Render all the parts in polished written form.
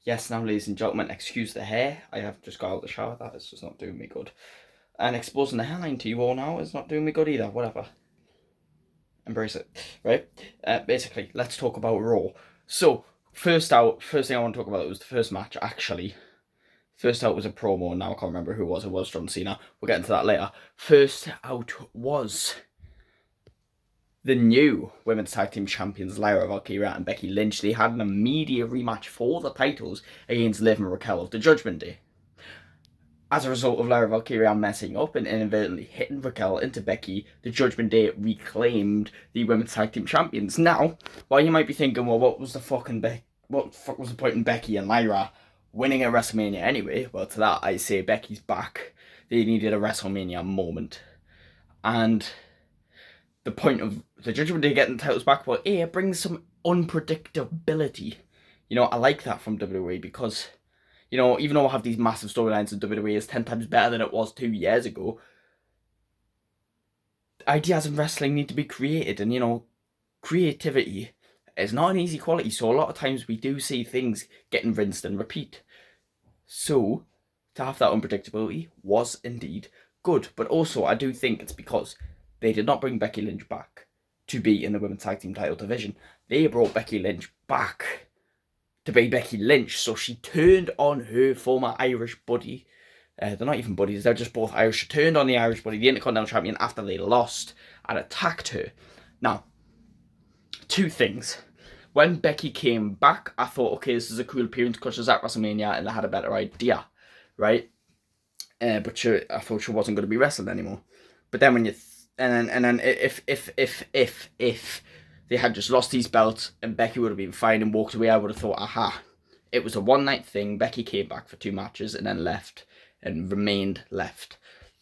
Yes, now, ladies and gentlemen, excuse the hair. I have just got out of the shower. That is just not doing me good. And exposing the hairline to you all now is not doing me good either. Whatever. Embrace it. Right? Basically, let's talk about Raw. So, first thing I want to talk about was the first match, actually. First out was a promo, now I can't remember who it was. It was John Cena. We'll get into that later. First out was the new Women's Tag Team Champions, Lyra Valkyria and Becky Lynch. They had an immediate rematch for the titles against Liv and Raquel of the Judgment Day. As a result of Lyra Valkyria messing up and inadvertently hitting Raquel into Becky, the Judgment Day reclaimed the Women's Tag Team Champions. Now, while you might be thinking, well, what was the fuck was the point in Becky and Lyra winning at WrestleMania anyway? Well, to that I say Becky's back. They needed a WrestleMania moment. And the point of the Judgment Day getting the titles back, well, it brings some unpredictability. You know, I like that from WWE because, you know, even though I have these massive storylines in WWE is 10 times better than it was 2 years ago, ideas in wrestling need to be created, and, you know, creativity is not an easy quality, so a lot of times we do see things getting rinsed and repeat. So, to have that unpredictability was indeed good, but also I do think it's because they did not bring Becky Lynch back to be in the Women's Tag Team title division. They brought Becky Lynch back to be Becky Lynch, so she turned on her former Irish buddy. They're not even buddies, they're just both Irish. She turned on the Irish buddy, the Intercontinental Champion, after they lost and attacked her. Now, two things. When Becky came back, I thought, okay, this is a cool appearance because she's at WrestleMania and they had a better idea, right? But I thought she wasn't going to be wrestling anymore. But then when you and then if they had just lost these belts and Becky would have been fine and walked away, I would have thought, aha, it was a one-night thing. Becky came back for 2 matches and then left and remained left.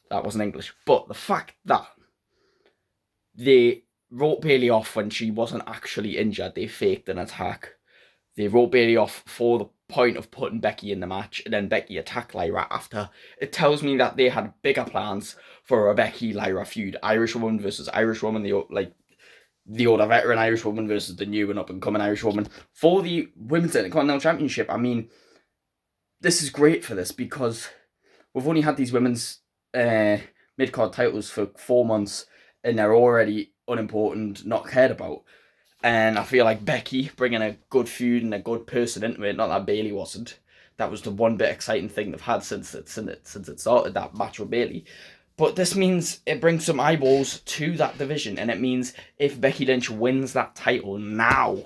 That wasn't English. But the fact that they wrote Bayley off when she wasn't actually injured, they faked an attack. They wrote Bayley off for the point of putting Becky in the match, and then Becky attacked Lyra after. It tells me that they had bigger plans for a Becky-Lyra feud. Irish woman versus Irish woman, the older veteran Irish woman versus the new and up-and-coming Irish woman. For the Women's Intercontinental Championship, I mean, this is great for this because we've only had these women's mid-card titles for 4 months and they're already unimportant, not cared about. And I feel like Becky bringing a good feud and a good person into it, not that Bayley wasn't. That was the one bit exciting thing they've had since it started, that match with Bayley. But this means it brings some eyeballs to that division, and it means if Becky Lynch wins that title now,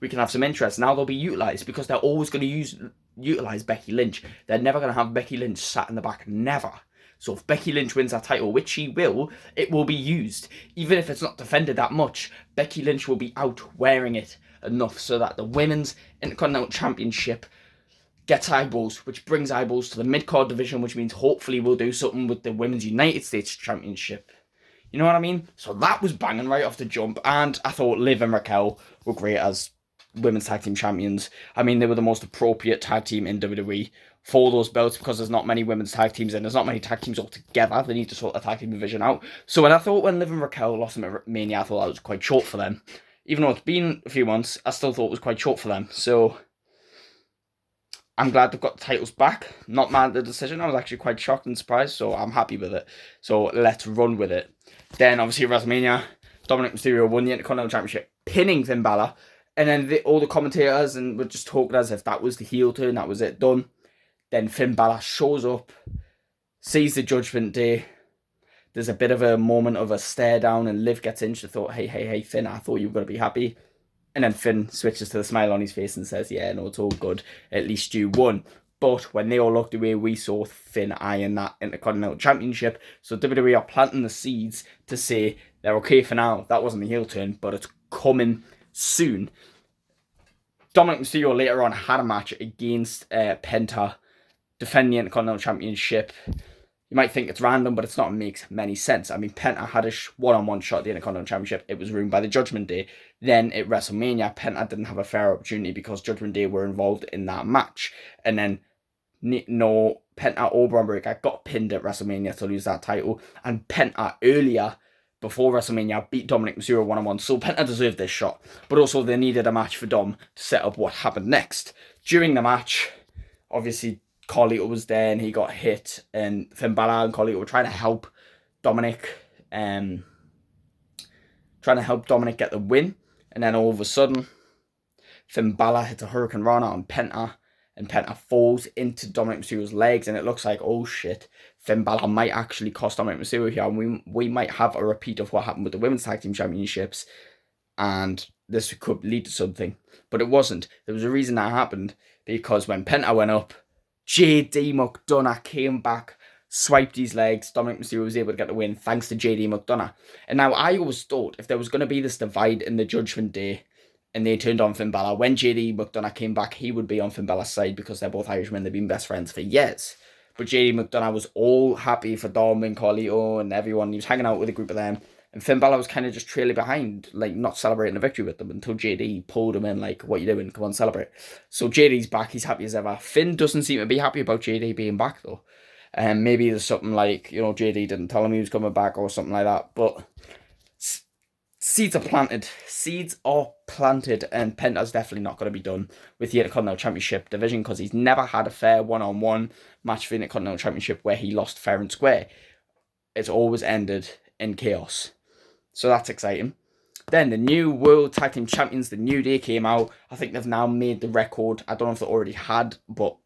we can have some interest. Now they'll be utilised because they're always going to utilise Becky Lynch. They're never going to have Becky Lynch sat in the back, never. So if Becky Lynch wins that title, which she will, it will be used. Even if it's not defended that much, Becky Lynch will be out wearing it enough so that the Women's Intercontinental Championship gets eyeballs, which brings eyeballs to the mid-card division, which means hopefully we'll do something with the Women's United States Championship. You know what I mean? So that was banging right off the jump, and I thought Liv and Raquel were great as Women's Tag Team Champions. I mean, they were the most appropriate tag team in WWE for those belts because there's not many women's tag teams and there's not many tag teams altogether. They need to sort the tag team division out. So when Liv and Raquel lost them at Mania, I thought that was quite short for them. Even though it's been a few months, I still thought it was quite short for them. So I'm glad they've got the titles back. Not mad at the decision. I was actually quite shocked and surprised, so I'm happy with it. So let's run with it. Then obviously at WrestleMania, Dominic Mysterio won the Intercontinental Championship, pinning Finn Balor. And then all the commentators and were just talking as if that was the heel turn, that was it, done. Then Finn Balor shows up, sees the Judgment Day. There's a bit of a moment of a stare down and Liv gets in. She thought, hey, Finn, I thought you were going to be happy. And then Finn switches to the smile on his face and says, yeah, no, it's all good. At least you won. But when they all looked away, we saw Finn eyeing that Intercontinental Championship. So WWE are planting the seeds to say they're okay for now. That wasn't the heel turn, but it's coming soon. Dominic Mysterio later on had a match against Penta, defending the Intercontinental Championship. You might think it's random, but it's not. It makes many sense. I mean, Penta had a one-on-one shot at the Intercontinental Championship. It was ruined by the Judgment Day. Then at WrestleMania, Penta didn't have a fair opportunity because Judgment Day were involved in that match. And then, no, Penta or Braun Breaker got pinned at WrestleMania to lose that title. And Penta earlier before WrestleMania, beat Dominic Mysterio 1-on-1, so Penta deserved this shot. But also they needed a match for Dom to set up what happened next. During the match, obviously Carlito was there and he got hit, and Finn Balor and Carlito were trying to help Dominic, get the win. And then all of a sudden, Finn Balor hits a Hurricane Rana on Penta, and Penta falls into Dominic Mysterio's legs, and it looks like, oh shit, Finn Balor might actually cost Dominic Mysterio here, and we might have a repeat of what happened with the Women's Tag Team Championships, and this could lead to something. But it wasn't. There was a reason that happened, because when Penta went up, JD McDonough came back, swiped his legs, Dominic Mysterio was able to get the win thanks to JD McDonough. And now I always thought if there was going to be this divide in the Judgment Day and they turned on Finn Balor, when JD McDonough came back, he would be on Finn Balor's side because they're both Irishmen, they've been best friends for years. But JD McDonough was all happy for Dom and Carlito and everyone. He was hanging out with a group of them. And Finn Balor was kind of just trailing behind, like not celebrating the victory with them until JD pulled him in, like, what you doing? Come on, celebrate. So JD's back, he's happy as ever. Finn doesn't seem to be happy about JD being back though. And maybe there's something like, you know, JD didn't tell him he was coming back or something like that. But seeds are planted. Seeds are planted, and Penta's definitely not going to be done with the Intercontinental Championship division because he's never had a fair one-on-one match for the Intercontinental Championship where he lost fair and square. It's always ended in chaos. So that's exciting. Then the new World Tag Team Champions, the New Day, came out. I think they've now made the record. I don't know if they already had, but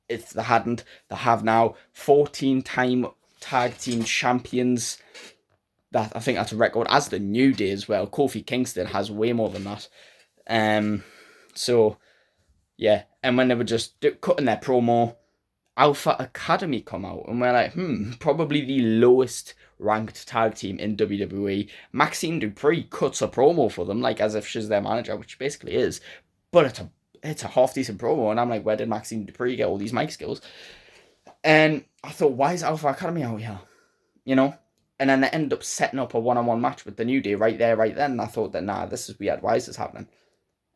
if they hadn't, they have now. 14-time Tag Team Champions. That, I think that's a record, as the New Day as well. Kofi Kingston has way more than that. So, yeah. And when they were just cutting their promo, Alpha Academy come out. And we're like, probably the lowest ranked tag team in WWE. Maxine Dupree cuts a promo for them, like as if she's their manager, which she basically is. But it's a half decent promo. And I'm like, where did Maxine Dupree get all these mic skills? And I thought, why is Alpha Academy out here? You know? And then they ended up setting up a one-on-one match with the New Day right there, right then. And I thought that, nah, this is weird. Why is this happening?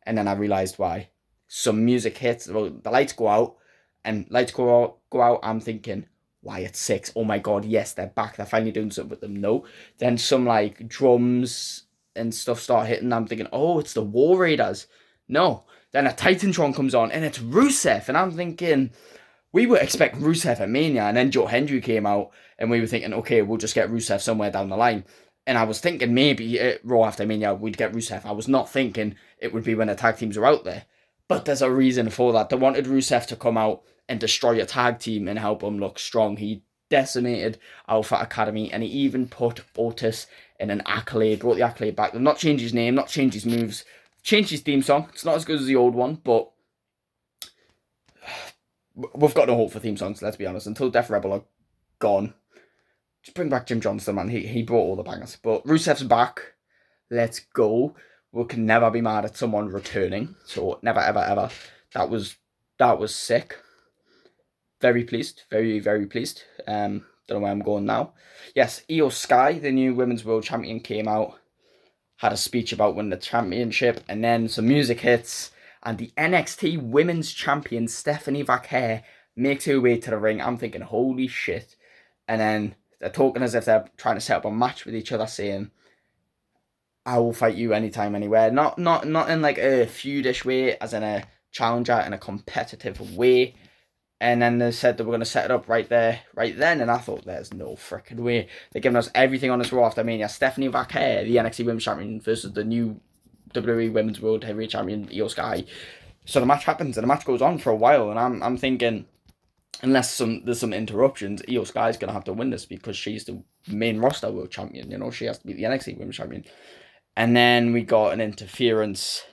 And then I realised why. Some music hits. Well, the lights go out. And lights go out. I'm thinking, why it's 6? Oh my god, yes, they're back. They're finally doing something with them. No. Then some, like, drums and stuff start hitting. I'm thinking, oh, it's the War Raiders. No. Then a Titantron comes on, and it's Rusev. And I'm thinking, we were expecting Rusev at Mania, and then Joe Hendry came out, and we were thinking, okay, we'll just get Rusev somewhere down the line. And I was thinking maybe at Raw after Mania, we'd get Rusev. I was not thinking it would be when the tag teams are out there. But there's a reason for that. They wanted Rusev to come out and destroy a tag team and help them look strong. He decimated Alpha Academy, and he even put Otis in an accolade, brought the accolade back. They've not changed his name, not changed his moves, changed his theme song. It's not as good as the old one, but we've got no hope for theme songs, let's be honest. Until Def Rebel are gone, just bring back Jim Johnston, man. He brought all the bangers. But Rusev's back. Let's go. We can never be mad at someone returning. So never, ever, ever. That was sick. Very pleased. Very, very pleased. Don't know where I'm going now. Yes, Io Sky, the new Women's World Champion, came out. Had a speech about winning the championship. And then some music hits. And the NXT Women's Champion, Stephanie Vaquer, makes her way to the ring. I'm thinking, holy shit. And then they're talking as if they're trying to set up a match with each other, saying, I will fight you anytime, anywhere. Not in like a feudish way, as in a challenger, in a competitive way. And then they said they were going to set it up right there, right then. And I thought, there's no freaking way. They're giving us everything on this Raw after Mania. Stephanie Vaquer, the NXT Women's Champion, versus the new WWE Women's World Heavyweight Champion, Io Sky. So the match happens, and the match goes on for a while. And I'm thinking, unless there's some interruptions, Io Sky's going to have to win this because she's the main roster world champion. You know, she has to be the NXT Women's Champion. And then we got an interference.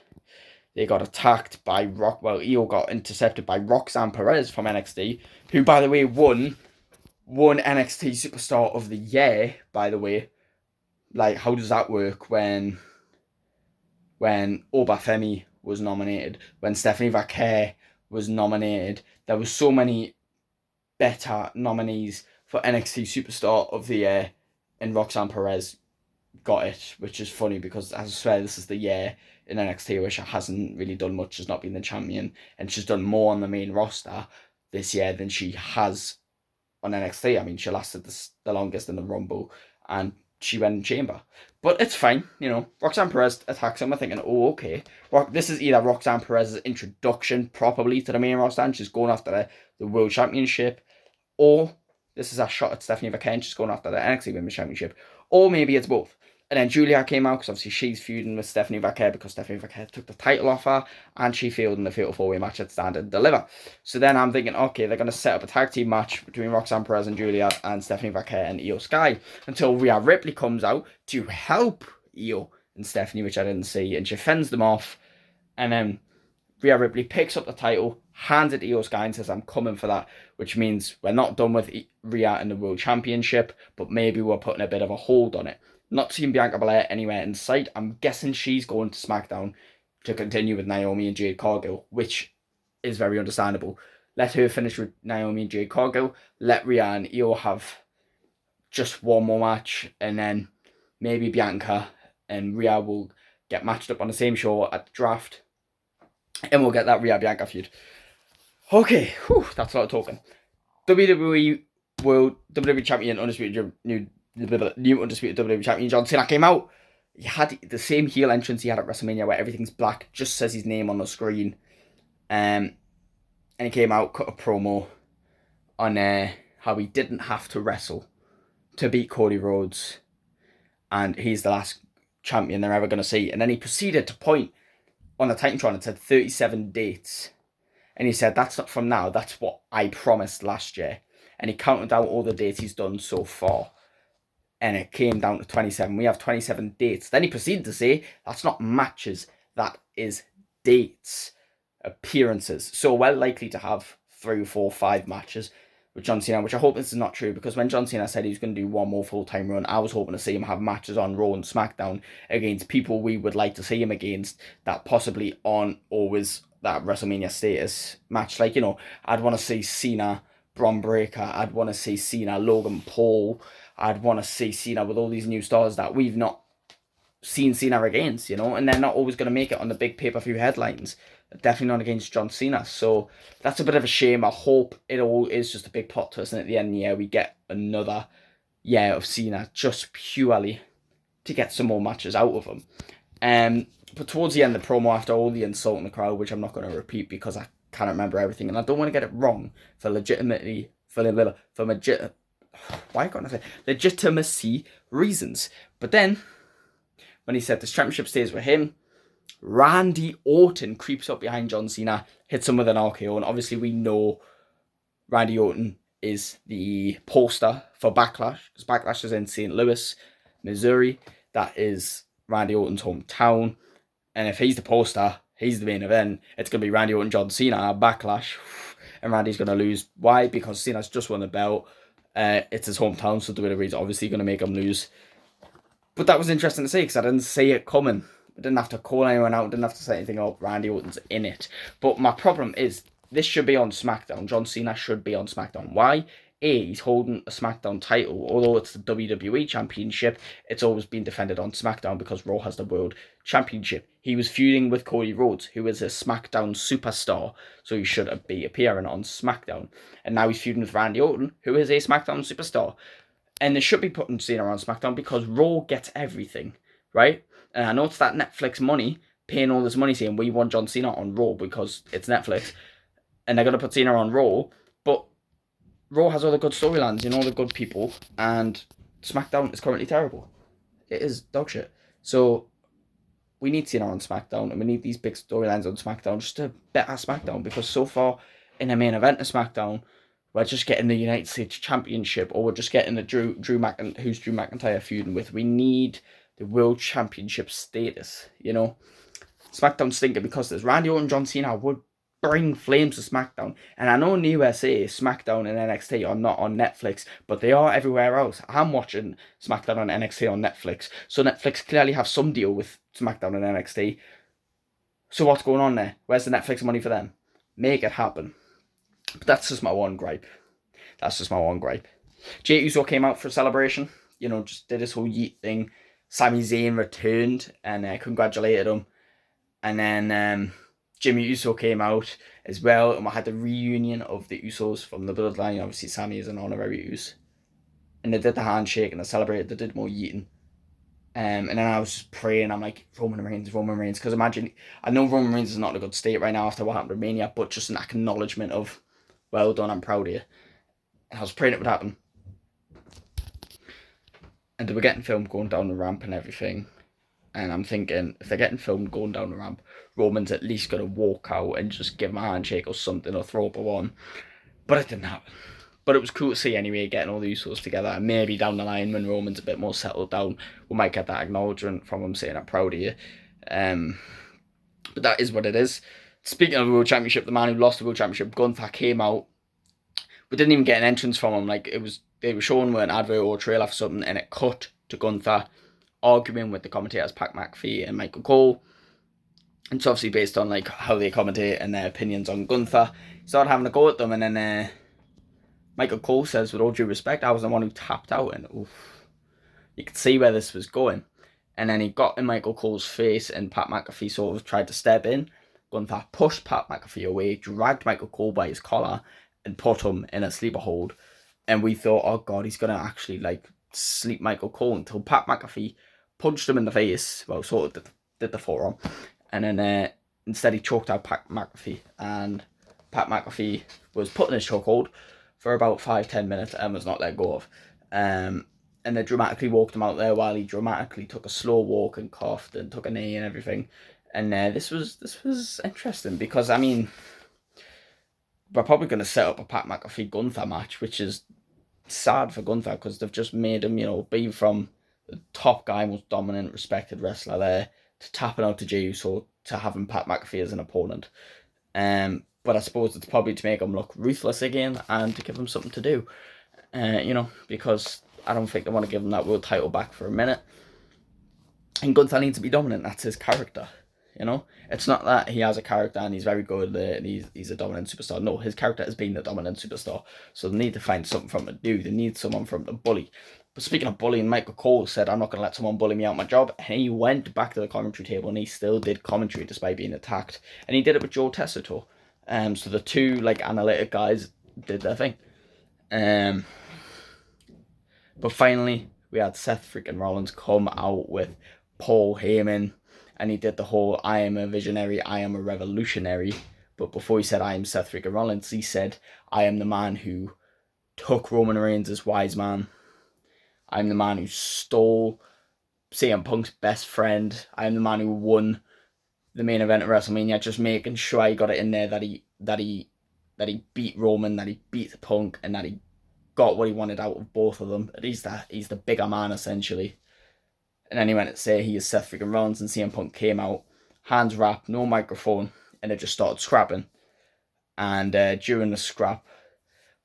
They got attacked by Io got intercepted by Roxanne Perez from NXT, who, by the way, won NXT Superstar of the Year, by the way. Like, how does that work when Obafemi was nominated, when Stephanie Vaquer was nominated? There were so many better nominees for NXT Superstar of the Year, and Roxanne Perez got it, which is funny because I swear this is the year in NXT where she hasn't really done much, she's not been the champion, and she's done more on the main roster this year than she has on NXT. I mean, she lasted the longest in the Rumble, and she went in chamber. But it's fine, you know. Roxanne Perez attacks him. I'm thinking, oh, okay. This is either Roxanne Perez's introduction properly to the main roster, and she's going after the World Championship, or this is a shot at Stephanie McKenna, she's going after the NXT Women's Championship, or maybe it's both. And then Julia came out, because obviously she's feuding with Stephanie McKenna because Stephanie McKenna took the title off her, and she failed in the Fatal 4-Way match at Stand and Deliver. So then I'm thinking, okay, they're going to set up a tag team match between Roxanne Perez and Julia and Stephanie McKenna and Io Sky, until Rhea Ripley comes out to help Io and Stephanie, which I didn't see, and she fends them off, and then Rhea Ripley picks up the title, hands it to Io Sky and says, I'm coming for that, which means we're not done with Rhea and the World Championship, but maybe we're putting a bit of a hold on it. Not seeing Bianca Belair anywhere in sight. I'm guessing she's going to SmackDown to continue with Naomi and Jade Cargill, which is very understandable. Let her finish with Naomi and Jade Cargill. Let Rhea and Io have just one more match, and then maybe Bianca and Rhea will get matched up on the same show at the draft, and we'll get that Rhea-Bianca feud. Okay, that's a lot of talking. WWE Champion, new Undisputed WWE Champion John Cena came out. He had the same heel entrance he had at WrestleMania, where everything's black, just says his name on the screen. And he came out, cut a promo on how he didn't have to wrestle to beat Cody Rhodes, and he's the last champion they're ever going to see. And then he proceeded to point on the Titantron and said 37 dates. And he said, that's not from now, that's what I promised last year. And he counted out all the dates he's done so far, and it came down to 27. We have 27 dates. Then he proceeded to say, that's not matches, that is dates, appearances. So we're likely to have 3, 4, 5 matches with John Cena, which I hope this is not true, because when John Cena said he was going to do one more full-time run, I was hoping to see him have matches on Raw and SmackDown against people we would like to see him against that possibly aren't always that WrestleMania status match. Like, you know, I'd want to see Cena, Braun Breaker, I'd want to see Cena, Logan Paul, I'd want to see Cena with all these new stars that we've not seen Cena against, you know, and they're not always going to make it on the big pay-per-view headlines. Definitely not against John Cena. So that's a bit of a shame. I hope it all is just a big plot twist, and at the end of the year we get another year of Cena just purely to get some more matches out of him. But towards the end of the promo, after all the insult in the crowd, which I'm not going to repeat because I can't remember everything, and I don't want to get it wrong for legitimacy reasons. But then, when he said this championship stays with him, Randy Orton creeps up behind John Cena, hits him with an RKO, and obviously we know Randy Orton is the poster for Backlash, because Backlash is in St. Louis, Missouri. That is Randy Orton's hometown, and if he's the poster, he's the main event, it's going to be Randy Orton, John Cena, Backlash, and Randy's going to lose. Why? Because Cena's just won the belt. It's his hometown, so WWE's obviously going to make him lose. But that was interesting to see, because I didn't see it coming. I didn't have to call anyone out, didn't have to say anything up. Randy Orton's in it. But my problem is, this should be on SmackDown. John Cena should be on SmackDown. Why? A, he's holding a SmackDown title. Although it's the WWE Championship, it's always been defended on SmackDown because Raw has the World Championship. He was feuding with Cody Rhodes, who is a SmackDown superstar, so he should be appearing on SmackDown. And now he's feuding with Randy Orton, who is a SmackDown superstar. And they should be putting Cena on SmackDown because Raw gets everything, right? And I know it's that Netflix money, paying all this money saying we want John Cena on Raw because it's Netflix, and they're going to put Cena on Raw, but Raw has all the good storylines, you know, the good people, and SmackDown is currently terrible. It is dog shit. So we need Cena on SmackDown, and we need these big storylines on SmackDown just to better SmackDown, because so far in the main event of SmackDown, we're just getting the United States Championship, or we're just getting the Drew McIntyre feuding with. We need the World Championship status, you know. SmackDown stinking because there's Randy Orton, John Cena would bring flames to SmackDown. And I know in the USA, SmackDown and NXT are not on Netflix, but they are everywhere else. I'm watching SmackDown and NXT on Netflix, so Netflix clearly have some deal with SmackDown and NXT. So what's going on there? Where's the Netflix money for them? Make it happen. But that's just my one gripe. Jey Uso came out for a celebration, you know, just did this whole yeet thing. Sami Zayn returned and congratulated him. And then Jimmy Uso came out as well, and we had the reunion of the Usos from the bloodline. Obviously, Sami is an honorary Uso. and they did the handshake and they celebrated. They did more yeeting. And then I was just praying. I'm like, Roman Reigns, because imagine, I know Roman Reigns is not in a good state right now after what happened to Mania, but just an acknowledgement of, well done, I'm proud of you. And I was praying it would happen. And they were getting filmed going down the ramp and everything. And I'm thinking, if they're getting filmed going down the ramp, Roman's at least going to walk out and just give him a handshake or something, or throw up a one. But it didn't happen. But it was cool to see anyway, getting all these sorts together. And maybe down the line, when Roman's a bit more settled down, we might get that acknowledgement from him saying, I'm proud of you. But that is what it is. Speaking of the World Championship, the man who lost the World Championship, Gunther, came out. We didn't even get an entrance from him. Like, they were showing an advert or a trailer for something, and it cut to Gunther arguing with the commentators, Pat McAfee and Michael Cole. And it's obviously based on like how they commentate and their opinions on Gunther. He started having a go at them, and then Michael Cole says, with all due respect, I was the one who tapped out, and oof, you could see where this was going. And then he got in Michael Cole's face, and Pat McAfee sort of tried to step in. Gunther pushed Pat McAfee away, dragged Michael Cole by his collar, and put him in a sleeper hold. And we thought, oh god, he's gonna actually like sleep Michael Cole, until Pat McAfee punched him in the face. Well, sort of did the forearm, and then instead he choked out Pat McAfee, and Pat McAfee was put in his chokehold for about 5-10 minutes and was not let go of. And they dramatically walked him out there while he dramatically took a slow walk and coughed and took a knee and everything. And this was interesting, because I mean, we're probably going to set up a Pat McAfee Gunther match, which is sad for Gunther, because they've just made him, you know, be from the top guy, most dominant, respected wrestler there, to tapping out to Jey Uso, to having Pat McAfee as an opponent. But I suppose it's probably to make him look ruthless again and to give him something to do. You know, because I don't think they want to give him that world title back for a minute. And Gunther needs to be dominant. That's his character. You know, it's not that he has a character and he's very good and he's a dominant superstar. No, his character has been the dominant superstar. So they need to find something from him to do. They need someone from the bully. But speaking of bullying, Michael Cole said, I'm not going to let someone bully me out of my job. And he went back to the commentary table and he still did commentary despite being attacked. And he did it with Joe Tessitore. So the two like analytic guys did their thing. But finally, we had Seth freaking Rollins come out with Paul Heyman. And he did the whole, I am a visionary, I am a revolutionary. But before he said, I am Seth freaking Rollins, he said, I am the man who took Roman Reigns as wise man. I'm the man who stole CM Punk's best friend. I'm the man who won the main event of WrestleMania, just making sure I got it in there that he beat Roman, that he beat Punk, and that he got what he wanted out of both of them. He's the bigger man, essentially. And then he went to say he is Seth freaking Rollins, and CM Punk came out, hands wrapped, no microphone, and they just started scrapping. And during the scrap,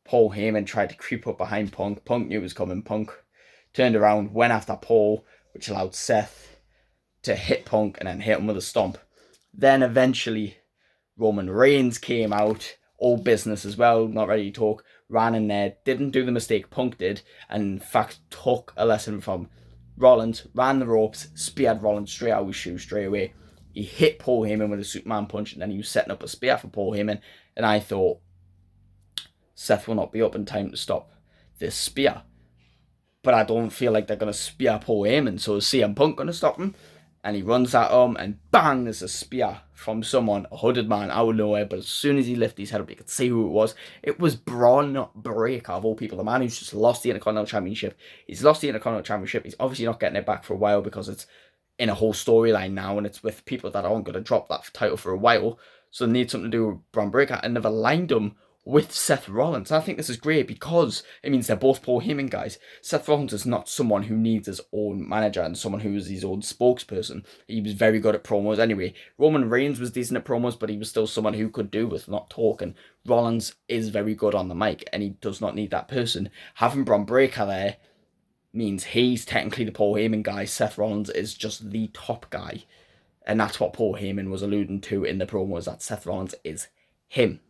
Paul Heyman tried to creep up behind Punk. Punk knew it was coming. Punk turned around, went after Paul, which allowed Seth to hit Punk and then hit him with a stomp. Then eventually, Roman Reigns came out, all business as well, not ready to talk, ran in there, didn't do the mistake Punk did, and in fact took a lesson from Rollins, ran the ropes, speared Rollins straight out of his shoe straight away. He hit Paul Heyman with a Superman punch, and then he was setting up a spear for Paul Heyman, and I thought, Seth will not be up in time to stop this spear. But I don't feel like they're going to spear Paul Heyman, so is CM Punk going to stop him? And he runs at him, and bang, there's a spear from someone, a hooded man, out of nowhere. But as soon as he lifted his head up, you could see who it was. It was Braun Breaker, of all people, the man who's just lost the Intercontinental Championship. He's lost the Intercontinental Championship. He's obviously not getting it back for a while because it's in a whole storyline now, and it's with people that aren't going to drop that title for a while. So they need something to do with Braun Breaker, and they've aligned him with Seth Rollins. I think this is great because it means they're both Paul Heyman guys. Seth Rollins is not someone who needs his own manager and someone who is his own spokesperson. He was very good at promos anyway. Roman Reigns was decent at promos, but he was still someone who could do with not talking. Rollins is very good on the mic and he does not need that person. Having Braun Breaker there means he's technically the Paul Heyman guy. Seth Rollins is just the top guy. And that's what Paul Heyman was alluding to in the promos, that Seth Rollins is him.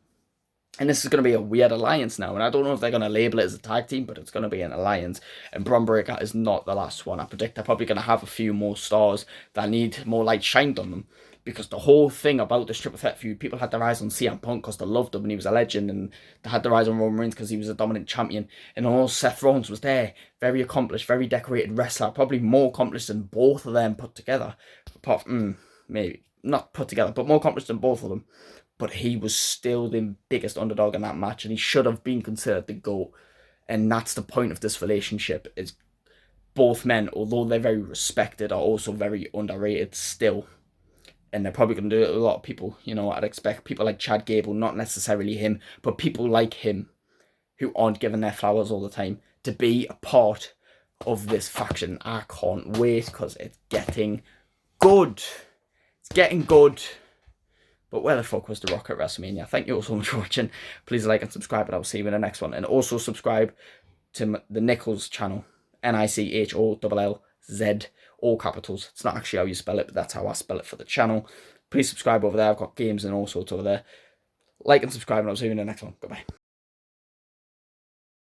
And this is going to be a weird alliance now. And I don't know if they're going to label it as a tag team, but it's going to be an alliance. And Braun Breaker is not the last one. I predict they're probably going to have a few more stars that need more light shined on them. because the whole thing about this triple threat feud, people had their eyes on CM Punk because they loved him and he was a legend, and they had their eyes on Roman Reigns because he was a dominant champion, and all Seth Rollins was there, very accomplished, very decorated wrestler, probably more accomplished than both of them put together, apart from, maybe, not put together, but more accomplished than both of them, but he was still the biggest underdog in that match, and he should have been considered the GOAT, and that's the point of this relationship, is both men, although they're very respected, are also very underrated still. And they're probably going to do it with a lot of people. You know, I'd expect people like Chad Gable, not necessarily him, but people like him who aren't given their flowers all the time, to be a part of this faction. I can't wait, because it's getting good. It's getting good. But where the fuck was The Rock at WrestleMania? Thank you all so much for watching. Please like and subscribe, and I'll see you in the next one. And also subscribe to the Nichols channel. NICHOLLZ, all capitals. It's not actually how you spell it, but that's how I spell it for the channel. Please subscribe over there. I've got games and all sorts over there. Like and subscribe, and I'll see you in the next one. Goodbye.